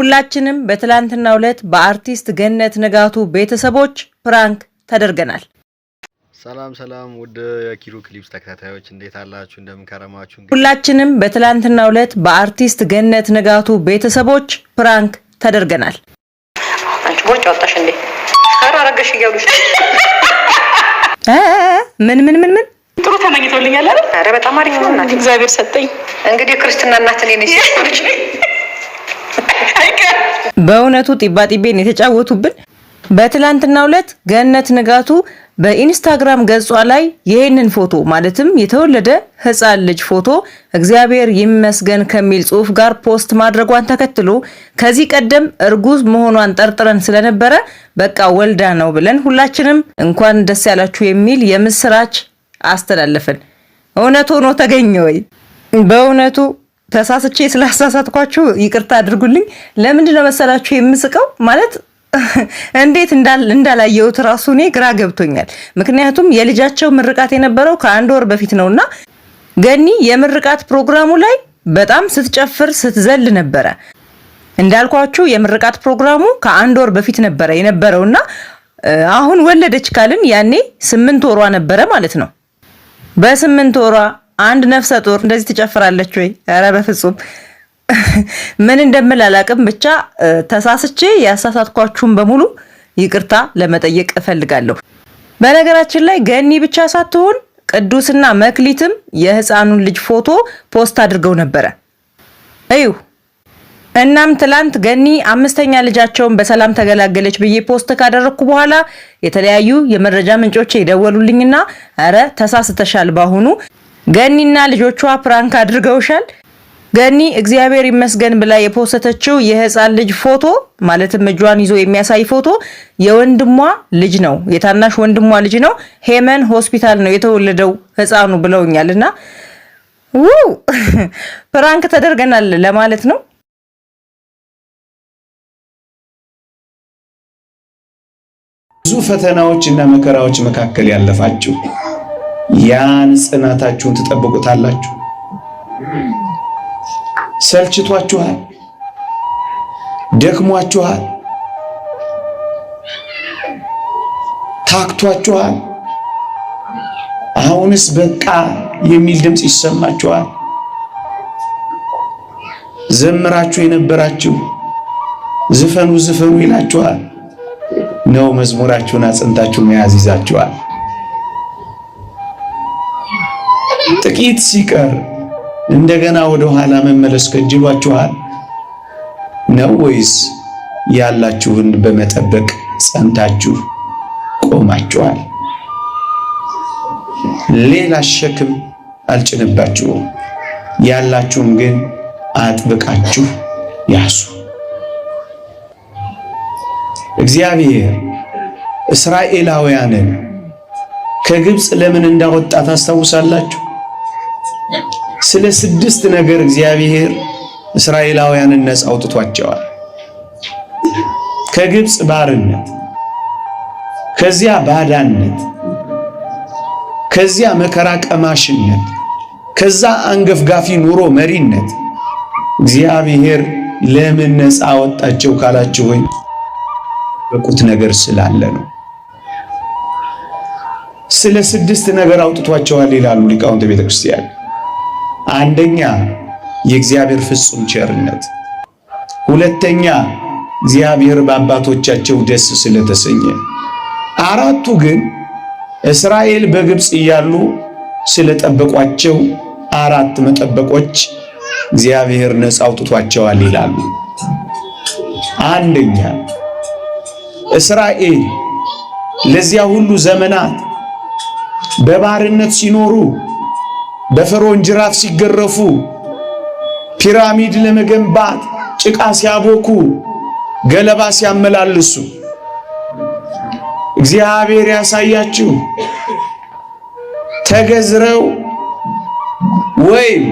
ሁላችንም በትላንትናው ዕለት በአርቲስት ገነት ንጋቱ ቤተሰቦች ፕራንክ ተደርገናል። ሰላም ውድ የኪሩ ክሊፕስ ተከታታዮች እንዴት አላችሁ? እንደምን ከረማችሁ? ሁላችንም በትላንትናው ዕለት በአርቲስት ገነት ንጋቱ ቤተሰቦች ፕራንክ ተደርገናል። አንቺ ቦጭ ወጣሽ እንዴ? አረጋሽ ይያሉሽ ምን ጥሩ ተመኝቶልኛል አይደል? አረ በጣም አሪፍ ነው እናት እግዚአብሔር ሰጠኝ። እንግዲህ ክርስትና እናት ነኝ ነሽ በእውነቱ ጢባጢቤን የተጫወቱብን። በትላንትናው ዕለት ገነት ንጋቱ በኢንስታግራም ገጿ ላይ ይሄንን ፎቶ ማለትም የተወለደ ህፃን ልጅ ፎቶ እግዚአብሔር ይመስገን ከሚል ጽሑፍ ጋር ፖስት ማድረጓን ተከትሎ ከዚህ ቀደም እርጉዝ መሆኗን ጠርጥረን ስለነበረ በቃ ወልዳ ነው ብለን ሁላችንም እንኳን ደስ ያላችሁ የሚል የምስራች አስተላለፈን። እውነቱ ሆኖ ተገኘ ወይ? በእውነቱ ተሳስቼ ስላሳሳትኳችሁ ይቅርታ አድርጉልኝ። ለምንድን ነው መሰላችሁ የምስቀው? ማለት እንዴት እንዳላየሁት ራሱ እኔ ግራ ገብቶኛል። ምክንያቱም የልጃቸው ምርቃት የነበረው ከአንድ ወር በፊት ነውና ገኒ የምርቃት ፕሮግራሙ ላይ በጣም ስትጨፍር ስትዘል ነበረ። እንዳልኳችሁ የምርቃት ፕሮግራሙ ከአንድ ወር በፊት ነበረ የነበረውና አሁን ወለደች ካልን ያኔ 8 ወሯ ነበረ ማለት ነው። በ8 ወሯ አንድ ነፍሰ ጡር እንደዚህ ትጨፍራለች ወይ? ኧረ በፍጹም። ምን እንደምል አላቅም። ብቻ ተሳስቼ ያሳሳትኳችሁን በሙሉ ይቅርታ ለመጠየቅ እፈልጋለሁ። በነገራችን ላይ ገኒ ብቻ ሳትሆን ቅዱስና መክሊትም የህፃኑን ልጅ ፎቶ ፖስት አድርገው ነበረ። እዩ። እናም ትላንት ገኒ 5ኛ ልጃቸውን በሰላም ተገላገለች ብዬ ፖስት ካደረኩ በኋላ የተለያዩ የመረጃ ምንጮች ይደወሉልኝና አረ ተሳስተሻል፣ ባሁኑ ገኒና ልጆቿ ፕራንክ አድርገውሻል። ገኒ እግዚአብሔር ይመስገን ብላ የፖስተችው የህፃን ልጅ ፎቶ ማለትም እጇን ይዞ የሚያሳይ ፎቶ የወንድሟ ልጅ ነው፣ የታናሽ ወንድሟ ልጅ ነው። ሄመን ሆስፒታል ነው የተወለደው ህፃኑ ብለውኛልና ፕራንክ ተደርገናል ለማለት ነው። ብዙ ፈተናዎች እና መከራዎች መካከል ያለፋችሁ ያን ጽናታችሁን ትጠብቁታላችሁ። ሰልችቷችኋል፣ ደክሟችኋል፣ ታክቷችኋል። አሁንስ በቃ የሚል ድምጽ ይሰማችኋል። ዘምራችሁ የነበራችሁ ዝፈኑ ይላችኋል ነው። መዝሙራችሁን አጽንታችሁ መያዝ ይዛችኋል። ጥቂት ሲቀር እንደገና ወደ ኋላ መመለስ ከጅሏችኋል ነው ወይስ ያላችሁን በመጠበቅ ጸንታችሁ ቆማችኋል? ሌላ ሸክም አልጭንባችሁም። ያላችሁን ግን አጥብቃችሁ ያዙ። እግዚአብሔር እስራኤላውያንን ከግብጽ ለምን እንዳወጣ ታስታውሳላችሁ? ስለ 6 ነገር እግዚአብሔር እስራኤላውያንን ነፃ አውጥቷቸዋል። ከግብጽ ባርነት፣ ከዚያ ባዳነት፣ ከዚያ መከራ ቀማሽነት፣ ከዛ አንገፍጋፊ ኑሮ መሪነት እግዚአብሔር ለምን ነፃ አወጣቸው ካላችሁ ወይ በቁት ነገር ስላለ ነው። ስለ 6 ነገር አውጥቷቸዋል ይላሉ ሊቃውንተ ቤተክርስቲያን። አንደኛ የእግዚአብሔር ፍጹም ቸርነት፣ ሁለተኛ እግዚአብሔር በአባቶቻቸው ደስ ስለተሰኘ፣ አራቱ ግን እስራኤል በግብጽ እያሉ ስለጠበቋቸው 4 መጠበቆች እግዚአብሔር ነፃ አውጥቷቸዋል ይላሉ። አንደኛ እስራኤል ለዚያ ሁሉ ዘመናት በባርነት ሲኖሩ፣ በፈርዖን ጅራፍ ሲገረፉ፣ ፒራሚድ ለመገንባት ጭቃ ሲያቦኩ፣ ገለባ ሲያመላልሱ እግዚአብሔር ያሳያችሁ ተገዝረው ወይም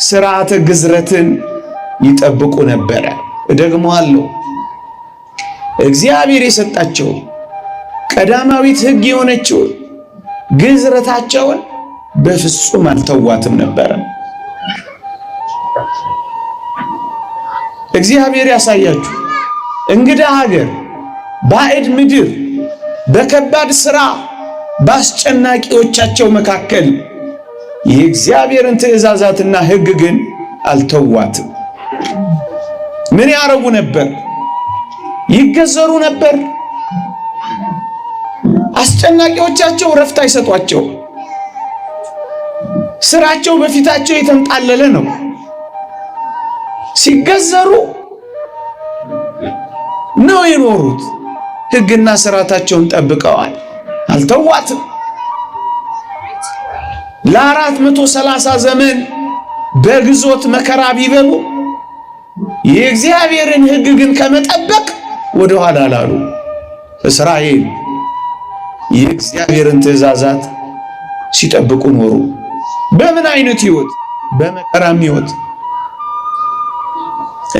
ስርዓተ ግዝረትን ይጠብቁ ነበረ። እደግመዋለሁ፣ እግዚአብሔር የሰጣቸው ቀዳማዊት ሕግ የሆነችው ግዝረታቸውን በፍጹም አልተዋትም ነበረ። እግዚአብሔር ያሳያችሁ። እንግዳ ሀገር፣ ባዕድ ምድር፣ በከባድ ሥራ በአስጨናቂዎቻቸው መካከል የእግዚአብሔርን ትእዛዛትና ሕግ ግን አልተዋትም። ምን ያረጉ ነበር? ይገዘሩ ነበር። አስጨናቂዎቻቸው ረፍት አይሰጧቸው። ስራቸው በፊታቸው የተንጣለለ ነው። ሲገዘሩ ነው የኖሩት። ሕግና ስርዓታቸውን ጠብቀዋል፣ አልተዋትም። ለ430 ዘመን በግዞት መከራ ቢበሉ የእግዚአብሔርን ሕግ ግን ከመጠበቅ ወደ ኋላ አላሉ። እስራኤል የእግዚአብሔርን ትእዛዛት ሲጠብቁ ኖሩ። በምን አይነት ሕይወት? በመከራም ሕይወት።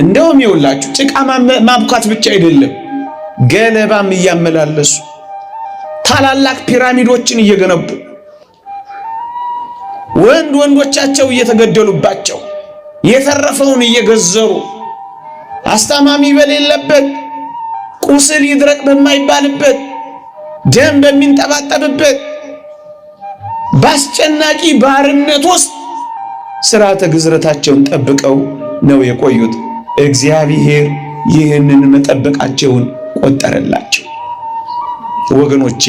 እንደውም ይውላችሁ ጭቃ ማብኳት ብቻ አይደለም፣ ገለባም እያመላለሱ ታላላቅ ፒራሚዶችን እየገነቡ ወንዶቻቸው እየተገደሉባቸው የተረፈውን እየገዘሩ አስታማሚ በሌለበት ቁስል ይድረቅ በማይባልበት ደም በሚንጠባጠብበት በአስጨናቂ ባርነት ውስጥ ሥርዓተ ግዝረታቸውን ጠብቀው ነው የቆዩት። እግዚአብሔር ይህንን መጠበቃቸውን ቆጠረላቸው። ወገኖቼ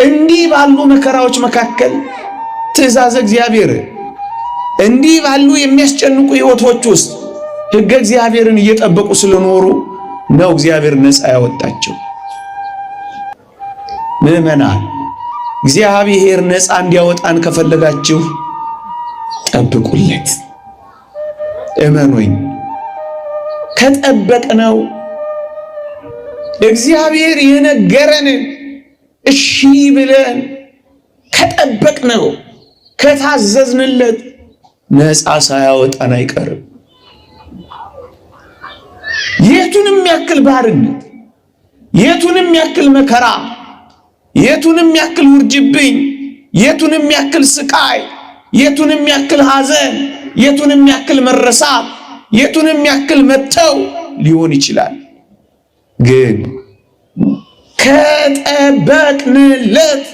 እንዲህ ባሉ መከራዎች መካከል ትእዛዝ እግዚአብሔር እንዲህ ባሉ የሚያስጨንቁ ሕይወቶች ውስጥ ሕገ እግዚአብሔርን እየጠበቁ ስለኖሩ ነው እግዚአብሔር ነፃ ያወጣቸው። ምዕመናን እግዚአብሔር ነፃ እንዲያወጣን ከፈለጋችሁ ጠብቁለት። እመኑኝ፣ ከጠበቅነው እግዚአብሔር የነገረንን እሺ ብለን ከጠበቅነው ከታዘዝንለት ነፃ ሳያወጣን አይቀርም። የቱንም ያክል ባርነት፣ የቱንም ያክል መከራ፣ የቱንም ያክል ውርጅብኝ፣ የቱንም ያክል ስቃይ፣ የቱንም ያክል ሐዘን፣ የቱንም ያክል መረሳት፣ የቱንም ያክል መተው ሊሆን ይችላል። ግን ከጠበቅንለት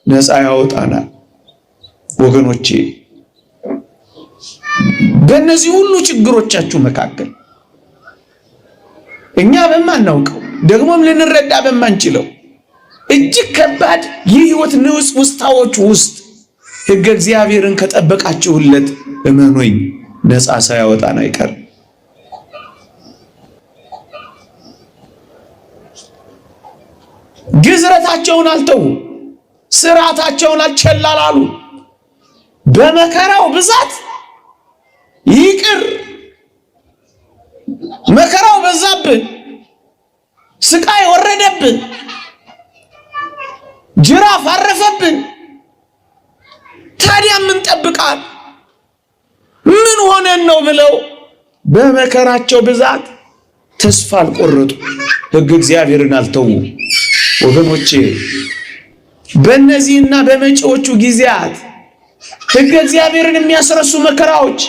ነፃ ያወጣናል። ወገኖቼ በእነዚህ ሁሉ ችግሮቻችሁ መካከል እኛ በማናውቀው ደግሞም ልንረዳ በማንችለው እጅግ ከባድ የሕይወት ንውጽ ውስጣዎች ውስጥ ሕገ እግዚአብሔርን ከጠበቃችሁለት እመኑኝ ነፃ ሳያወጣን አይቀርም። ግዝረታቸውን አልተዉ፣ ስርዓታቸውን አልቸላላሉ። በመከራው ብዛት ይቅር፣ መከራው በዛብን፣ ስቃይ ወረደብን፣ ጅራፍ አረፈብን። ታዲያ ምን ጠብቃል? ምን ሆነን ነው ብለው በመከራቸው ብዛት ተስፋ አልቆረጡ፣ ሕግ እግዚአብሔርን አልተዉ። ወገኖቼ በእነዚህና በመጪዎቹ ጊዜያት ሕግ እግዚአብሔርን የሚያስረሱ መከራዎች፣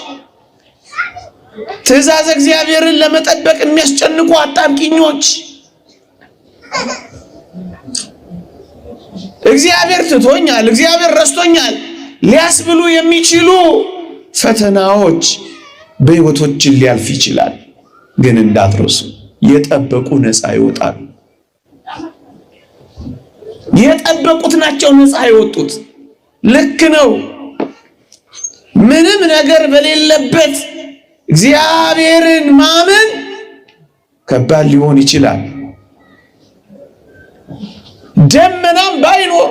ትእዛዝ እግዚአብሔርን ለመጠበቅ የሚያስጨንቁ አጣብቂኞች፣ እግዚአብሔር ትቶኛል፣ እግዚአብሔር ረስቶኛል ሊያስብሉ የሚችሉ ፈተናዎች በሕይወቶችን ሊያልፍ ይችላል። ግን እንዳትረሱ የጠበቁ ነፃ ይወጣሉ። የጠበቁት ናቸው ነፃ የወጡት። ልክ ነው። ምንም ነገር በሌለበት እግዚአብሔርን ማመን ከባድ ሊሆን ይችላል። ደመናም ባይኖር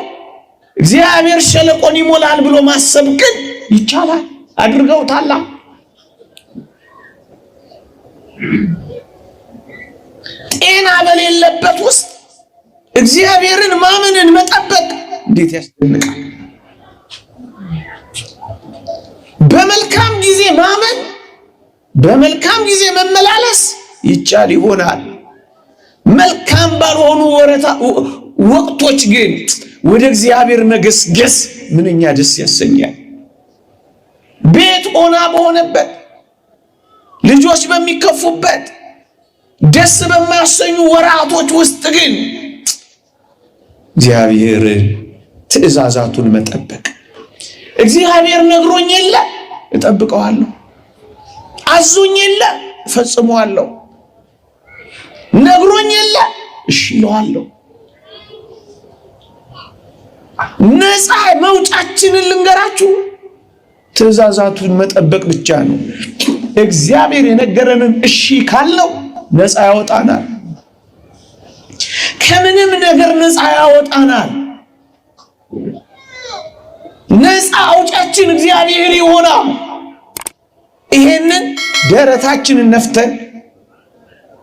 እግዚአብሔር ሸለቆን ይሞላል ብሎ ማሰብ ግን ይቻላል። አድርገውታል። ጤና በሌለበት ውስጥ እግዚአብሔርን ማመንን መጠበቅ እንዴት ያስደንቃል! በመልካም ጊዜ ማመን፣ በመልካም ጊዜ መመላለስ ይቻል ይሆናል። መልካም ባልሆኑ ወቅቶች ግን ወደ እግዚአብሔር መገስገስ ምንኛ ደስ ያሰኛል። ቤት ኦና በሆነበት፣ ልጆች በሚከፉበት ደስ በማያሰኙ ወራቶች ውስጥ ግን እግዚአብሔር ትእዛዛቱን መጠበቅ። እግዚአብሔር ነግሮኝ የለ እጠብቀዋለሁ፣ አዞኝ የለ እፈጽመዋለሁ፣ ነግሮኝ የለ እሺ እለዋለሁ። ነፃ መውጫችንን ልንገራችሁ፣ ትእዛዛቱን መጠበቅ ብቻ ነው። እግዚአብሔር የነገረንን እሺ ካልነው ነፃ ያወጣናል፣ ከምንም ነገር ነፃ ያወጣናል። ነፃ አውጫችን እግዚአብሔር ይሆናል። ይሄንን ደረታችንን ነፍተን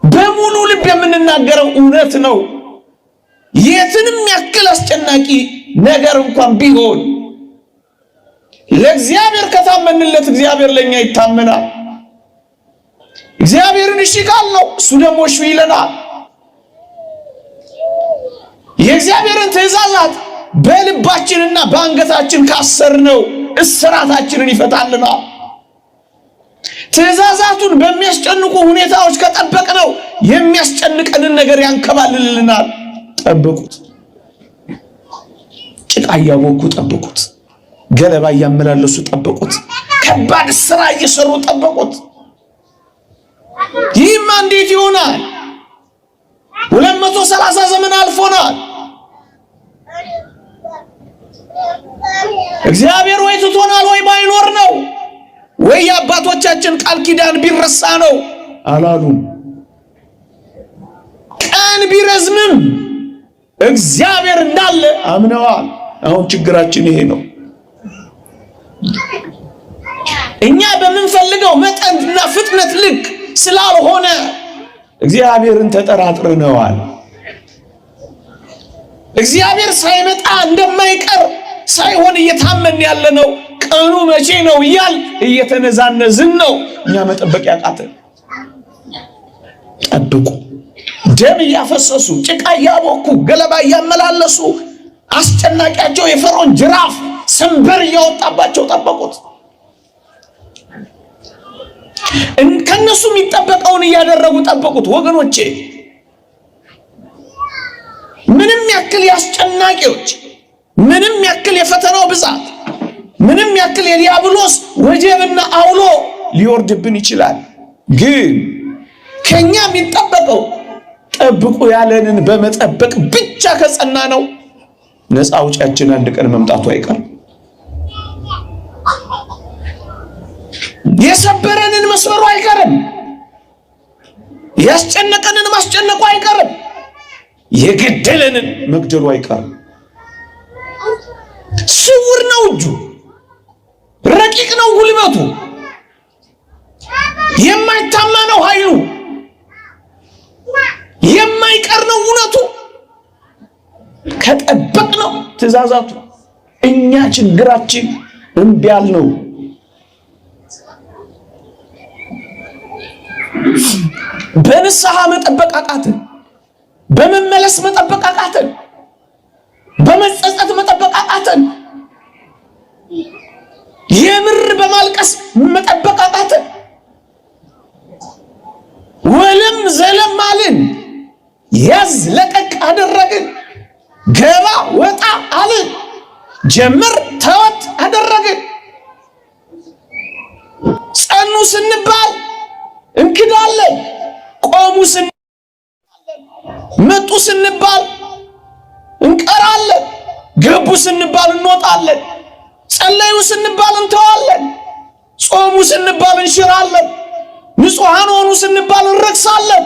በሙሉ ልብ የምንናገረው እውነት ነው። የትንም ያክል አስጨናቂ ነገር እንኳን ቢሆን ለእግዚአብሔር ከታመንለት እግዚአብሔር ለኛ ይታመናል። እግዚአብሔርን እሺ ካልነው እሱ ደግሞ እሺ ይለናል። የእግዚአብሔርን ትእዛዛት በልባችንና በአንገታችን ካሰርነው እስራታችንን ይፈታልናል። ትእዛዛቱን በሚያስጨንቁ ሁኔታዎች ከጠበቅነው የሚያስጨንቀንን ነገር ያንከባልልልናል። ጠብቁት። ጭቃ እያቦኩ ጠብቁት። ገለባ እያመላለሱ ጠብቁት። ከባድ ስራ እየሰሩ ጠብቁት። ይህማ እንዴት ይሆናል? 230 ዘመን አልፎናል። እግዚአብሔር ወይ ትቶናል ወይ ባይኖር ነው ወይ የአባቶቻችን ቃል ኪዳን ቢረሳ ነው አላሉም። ቀን ቢረዝምም እግዚአብሔር እንዳለ አምነዋል። አሁን ችግራችን ይሄ ነው። እኛ በምንፈልገው መጠንና ፍጥነት ልክ ስላልሆነ እግዚአብሔርን ተጠራጥረነዋል። እግዚአብሔር ሳይመጣ እንደማይቀር ሳይሆን እየታመን ያለነው ቀኑ መቼ ነው እያል እየተነዛነዝን ነው። እኛ መጠበቅ ያቃተን። ጠብቁ። ደም እያፈሰሱ ጭቃ እያቦኩ ገለባ እያመላለሱ አስጨናቂያቸው የፈርዖን ጅራፍ ሰንበር እያወጣባቸው ጠበቁት። ከነሱ የሚጠበቀውን እያደረጉ ጠበቁት። ወገኖቼ ምንም ያክል ያስጨናቂዎች፣ ምንም ያክል የፈተናው ብዛት፣ ምንም ያክል የዲያብሎስ ወጀብና አውሎ ሊወርድብን ይችላል። ግን ከኛ የሚጠበቀው ጠብቁ ያለንን በመጠበቅ ብቻ ከጸና ነው ነፃ አውጫችን አንድ ቀን መምጣቱ አይቀርም። የሰበረንን መስበሩ አይቀርም። ያስጨነቀንን ማስጨነቁ አይቀርም። የገደለንን መግደሉ አይቀርም። ስውር ነው እጁ፣ ረቂቅ ነው ጉልበቱ፣ የማይታማ ነው ኃይሉ፣ የማይቀር ነው እውነቱ። ከጠበቅነው ትእዛዛቱ እኛ ችግራችን እምቢ አልነው። በንስሐ መጠበቅ አቃተን፣ በመመለስ መጠበቅ አቃተን፣ በመጸጸት መጠበቅ አቃተን፣ የምር በማልቀስ መጠበቅ አቃተን። ወለም ዘለም አልን፣ ያዝ ለቀቅ አደረግን፣ ገባ ወጣ አልን፣ ጀምር ተወት አደረግን። ጸኑ ስንባል እንክዳለን፣ ቆሙ ስንባል መጡ ስንባል እንቀራለን፣ ገቡ ስንባል እንወጣለን፣ ጸለዩ ስንባል እንተዋለን፣ ጾሙ ስንባል እንሽራለን፣ ንጹሐን ሆኑ ስንባል እንረክሳለን።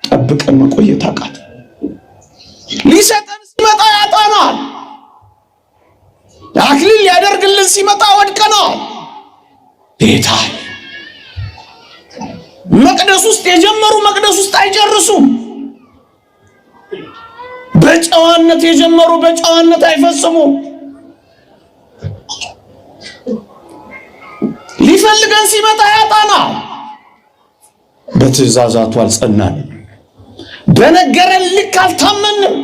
ጠብቀን መቆየት አቃተን። ሊሰጠን ሲመጣ ያጣናል። አክሊል ሊያደርግልን ሲመጣ ወድቀናል። ጌታ መቅደስ ውስጥ የጀመሩ መቅደስ ውስጥ አይጨርሱም። በጨዋነት የጀመሩ በጨዋነት አይፈጽሙም። ሊፈልገን ሲመጣ ያጣናል። በትእዛዛቱ አልጸናንም። በነገረን ልክ አልታመንም።